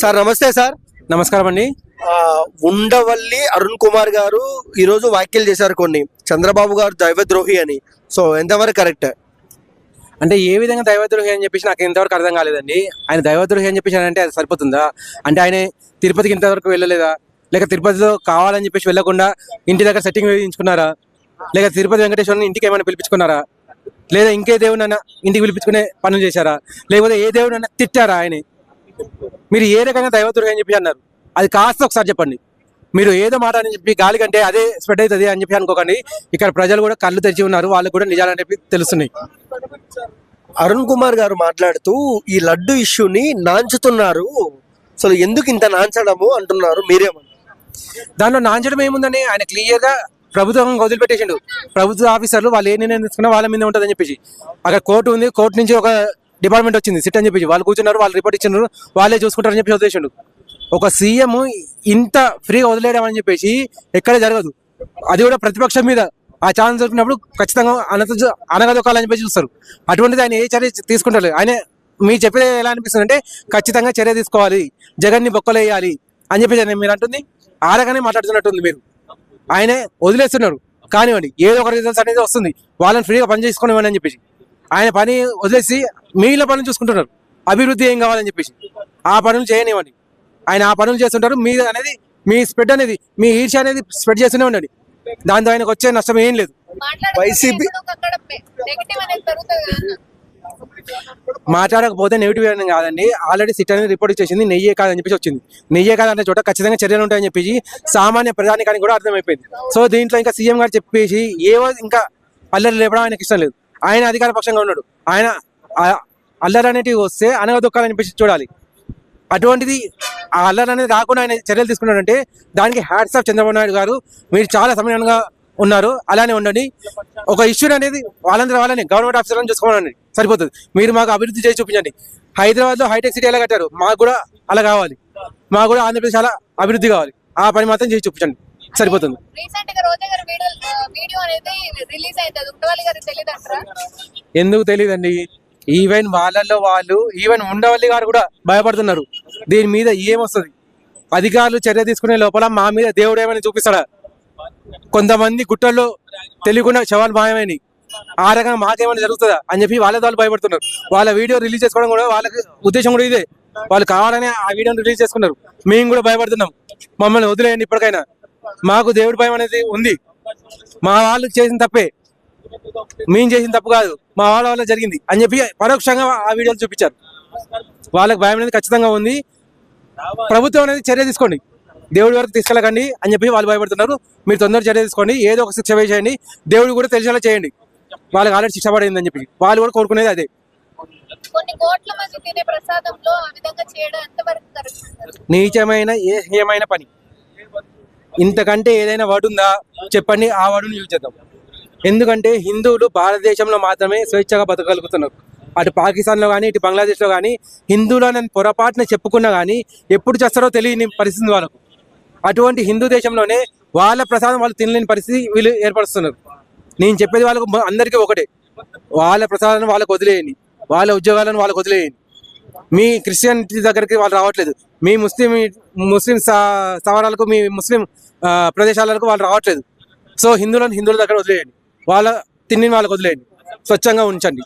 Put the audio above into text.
Sir నమస్తే sir. నమస్కారం అండి. ఉండవల్లి అరుణ్ కుమార్ గారు ఈ రోజు వ్యాఖ్యలు చేశారు కొన్ని, చంద్రబాబు గారు దైవద్రోహి అని. సో ఎంతవరకు కరెక్ట్? అంటే ఏ విధంగా దైవద్రోహి అని చెప్పేసి నాకు ఇంతవరకు అర్థం కాలేదండి. ఆయన దైవద్రోహి అని చెప్పేసి అంటే అది సరిపోతుందా? అంటే ఆయన తిరుపతికి ఇంతవరకు వెళ్ళలేదా? లేక తిరుపతిలో కావాలని చెప్పేసి వెళ్ళకుండా ఇంటి దగ్గర సెట్టింగ్ వేయించుకున్నారా? లేక తిరుపతి వెంకటేశ్వరుని ఇంటికి ఏమైనా పిలిపించుకున్నారా? లేదా ఇంకే దేవునన్నా ఇంటికి పిలిపించుకునే పనులు చేశారా? లేకపోతే ఏ దేవునన్నా తిట్టారా? ఆయన మీరు ఏ రకంగా దైవద్రోహి అని చెప్పి అన్నారు, అది కాస్త ఒకసారి చెప్పండి. మీరు ఏదో మాట అని చెప్పి గాలి కంటే అదే స్ప్రెడ్ అవుతుంది అని చెప్పి అనుకోకండి. ఇక్కడ ప్రజలు కూడా కళ్ళు తెరిచి ఉన్నారు, వాళ్ళకు కూడా నిజాలని చెప్పి తెలుస్తున్నాయి. అరుణ్ కుమార్ గారు మాట్లాడుతూ ఈ లడ్డు ఇష్యూని నాంచుతున్నారు, అసలు ఎందుకు ఇంత నాంచడము అంటున్నారు, మీరేమన్నారు? దాంట్లో నాంచడం ఏముందని ఆయన క్లియర్ గా ప్రభుత్వం వదిలిపెట్టేసిండు. ప్రభుత్వ ఆఫీసర్లు వాళ్ళు ఏ నిర్ణయం తీసుకున్నా వాళ్ళ మీద ఉంటుందని చెప్పేసి, అక్కడ కోర్టు ఉంది, కోర్టు నుంచి ఒక డిపార్ట్మెంట్ వచ్చింది సిట్ అని చెప్పేసి, వాళ్ళు కూర్చున్నారు, వాళ్ళు రిపోర్ట్ ఇచ్చినారు, వాళ్ళే చూసుకుంటారని చెప్పి వదిలేసిండు. ఒక సీఎం ఇంత ఫ్రీగా వదిలేయడం అని చెప్పేసి ఎక్కడ జరగదు. అది కూడా ప్రతిపక్షం మీద ఆ ఛాన్స్ దొరికినప్పుడు ఖచ్చితంగా అనగదొక్కాలని చెప్పి చూస్తారు. అటువంటిది ఆయన ఏ చర్య తీసుకుంటారు. ఆయన మీరు చెప్పేది ఎలా అనిపిస్తుంది అంటే ఖచ్చితంగా చర్య తీసుకోవాలి, జగన్ని బొక్కలేయాలి అని చెప్పేసి మీరు అంటుంది ఆ రకంగానే మాట్లాడుతున్నట్టుంది. మీరు ఆయనే వదిలేస్తున్నారు కానివ్వండి, ఏదో ఒక రిజల్ట్స్ అనేది వస్తుంది, వాళ్ళని ఫ్రీగా పని చేసుకోనివ్వండి అని చెప్పేసి ఆయన పని వదిలేసి మిగిలిన పనులు చూసుకుంటున్నారు. అభివృద్ధి ఏం కావాలని చెప్పేసి ఆ పనులు చేయనివ్వండి. ఆయన ఆ పనులు చేస్తుంటారు. మీ అనేది మీ స్ప్రెడ్ అనేది మీ ఈర్ష్య అనేది స్ప్రెడ్ చేస్తూనే ఉండండి. దాంతో ఆయనకు వచ్చే నష్టం ఏం లేదు. వైసీపీ మాట్లాడకపోతే నెగిటివ్ అని కాదండి, ఆల్రెడీ సిట్ అనేది రిపోర్ట్ ఇచ్చేసింది, నెయ్యే కాదని చెప్పేసి వచ్చింది. నెయ్యే కాదంటే చోట ఖచ్చితంగా చర్యలు ఉంటాయని చెప్పేసి సామాన్య ప్రజానికానికి కూడా అర్థమైపోయింది. సో దీంట్లో ఇంకా సీఎం గారు చెప్పేసి ఏవో ఇంకా అల్లరి లేపడం ఆయనకి ఇష్టం లేదు. ఆయన అధికార పక్షంగా ఉన్నాడు. ఆయన అల్లరి అనేటివి వస్తే అనగదొక్కాలని చెప్పేసి చూడాలి. అటువంటిది ఆ అల్లరి అనేది రాకుండా ఆయన చర్యలు తీసుకున్నాడంటే దానికి హ్యాట్స్ ఆఫ్ చంద్రబాబు నాయుడు గారు. మీరు చాలా సమయంగా ఉన్నారు, అలానే ఉండండి. ఒక ఇష్యూ అనేది వాళ్ళందరూ వాళ్ళని గవర్నమెంట్ ఆఫీసర్లను చూసుకోవాలండి, సరిపోతుంది. మీరు మాకు అభివృద్ధి చేసి చూపించండి. హైదరాబాద్ లో హైటెక్ సిటీ ఎలా కట్టారు, మాకు కూడా అలా కావాలి. మాకు కూడా ఆంధ్రప్రదేశ్ అలా అభివృద్ధి కావాలి. ఆ పని మాత్రం చేసి చూపించండి, సరిపోతుంది. ఎందుకు తెలియదండి? ఈవెన్ వాళ్ళల్లో వాళ్ళు, ఈవెన్ ఉండవల్లి గారు కూడా భయపడుతున్నారు. దీని మీద ఏమొస్తుంది? అధికారులు చర్య తీసుకునే లోపల మా మీద దేవుడు ఏమైనా చూపిస్తాడా? కొంతమంది గుట్టల్లో తెలియకుండా శవాలు మాయమైనవి, ఆ రకంగా మాకేమైనా జరుగుతుందా అని చెప్పి వాళ్ళు భయపడుతున్నారు. వాళ్ళ వీడియో రిలీజ్ చేసుకోవడం కూడా వాళ్ళకి ఉద్దేశం కూడా ఇదే. వాళ్ళు కావాలని ఆ వీడియోని రిలీజ్ చేసుకున్నారు. మేము కూడా భయపడుతున్నాం, మమ్మల్ని వదిలేయండి, ఇప్పటికైనా మాకు దేవుడి భయం అనేది ఉంది. మా వాళ్ళు చేసిన తప్పే, మేము చేసిన తప్పు కాదు, మా వాళ్ళ వల్ల జరిగింది అని చెప్పి పరోక్షంగా ఆ వీడియోలు చూపించారు. వాళ్ళకి భయం అనేది ఖచ్చితంగా ఉంది. ప్రభుత్వం అనేది చర్య తీసుకోండి, దేవుడి వరకు తీసుకెళ్ళకండి అని చెప్పి వాళ్ళు భయపడుతున్నారు. మీరు తొందరగా చర్య తీసుకోండి, ఏదో ఒక శిక్ష వేసేయండి, దేవుడు కూడా తెలిసేలా చేయండి. వాళ్ళకి ఆల్రెడీ శిక్ష పడింది అని చెప్పి వాళ్ళు కూడా కోరుకునేది అదే. నీచమైన ఏమైన పని, ఇంతకంటే ఏదైనా వర్డ్ ఉందా చెప్పండి, ఆ వర్డ్ని యూజ్ చేద్దాం. ఎందుకంటే హిందువులు భారతదేశంలో మాత్రమే స్వేచ్ఛగా బతకగలుగుతున్నారు. అటు పాకిస్తాన్లో కానీ ఇటు బంగ్లాదేశ్లో కానీ హిందువులు అని పొరపాటున చెప్పుకున్నా కానీ ఎప్పుడు చేస్తారో తెలియని పరిస్థితి వాళ్ళకు. అటువంటి హిందూ దేశంలోనే వాళ్ళ ప్రసాదం వాళ్ళు తినలేని పరిస్థితి వీళ్ళు ఏర్పరుస్తున్నారు. నేను చెప్పేది వాళ్ళకు అందరికీ ఒకటే, వాళ్ళ ప్రసాదాలను వాళ్ళకు వదిలేయండి, వాళ్ళ ఉద్యోగాలను వాళ్ళకు వదిలేయండి. మీ క్రిస్టియనిటీ దగ్గరికి వాళ్ళు రావట్లేదు, మీ ముస్లిం స్థావరాలకు, మీ ముస్లిం ప్రదేశాలకు వాళ్ళు రావట్లేదు. సో హిందువుల దగ్గర వదిలేయండి, వాళ్ళ తిండిని వాళ్ళకు వదిలేయండి, స్వచ్ఛంగా ఉంచండి.